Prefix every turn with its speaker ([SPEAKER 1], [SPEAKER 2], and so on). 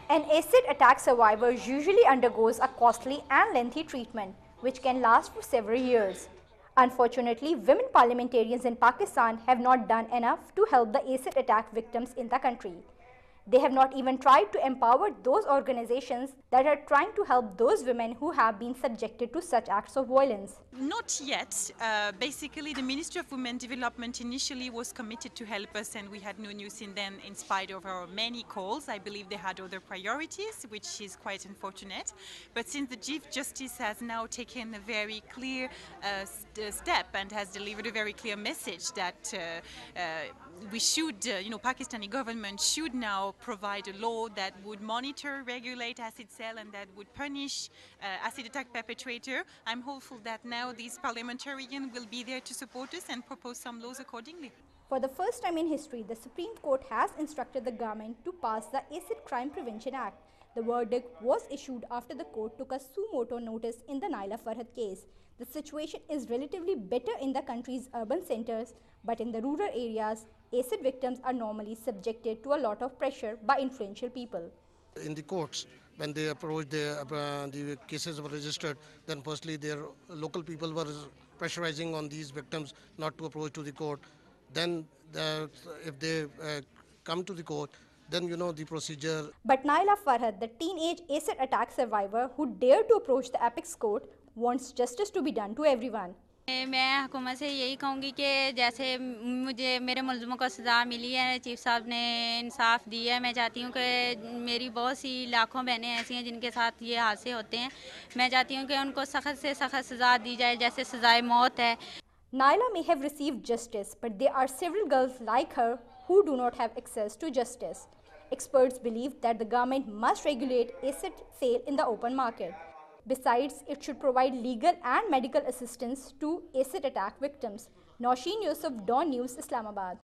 [SPEAKER 1] An acid attack survivor usually undergoes a costly and lengthy treatment, which can last for several years. Unfortunately, women parliamentarians in Pakistan have not done enough to help the acid attack victims in the country. They have not even tried to empower those organizations that are trying to help those women who have been subjected to such acts of violence.
[SPEAKER 2] Not yet. Basically, the Ministry of Women Development initially was committed to help us, and we had no news in them in spite of our many calls. I believe they had other priorities, which is quite unfortunate. But since the Chief Justice has now taken a very clear step and has delivered a very clear message that we should, Pakistani government should now provide a law that would monitor, regulate acid sale, and that would punish acid attack perpetrator. I'm hopeful that now these parliamentarians will be there to support us and propose some laws accordingly.
[SPEAKER 1] For the first time in history, the Supreme Court has instructed the government to pass the Acid Crime Prevention Act. The verdict was issued after the court took a suo motu notice in the Naila Farhat case. The situation is relatively better in the country's urban centers, but in the rural areas, acid victims are normally subjected to a lot of pressure by influential people.
[SPEAKER 3] In the courts, when they approached, the cases were registered, then firstly their local people were pressurizing on these victims not to approach to the court. Then if they come to the court, then the procedure.
[SPEAKER 1] But Naila Farhat, the teenage acid attack survivor who dared to approach the apex court, wants justice to be done to everyone.
[SPEAKER 4] मैं हुकूमत से यही कहूँगी कि जैसे मुझे मेरे मुलज़मों को सज़ा मिली है, चीफ साहब ने इंसाफ दिया है। मैं चाहती हूँ कि मेरी बहुत सी लाखों बहनें ऐसी हैं जिनके साथ ये हादसे होते हैं। मैं चाहती हूँ कि उनको सख्त से सख्त सज़ा दी जाए, जैसे सज़ाए मौत है।
[SPEAKER 1] Naila may have received justice, but there are several girls like her who do not have access to justice. Experts believe that the government must regulate acid sale in the open market. Besides, it should provide legal and medical assistance to acid attack victims. Nausheen Yusuf, Dawn News, Islamabad.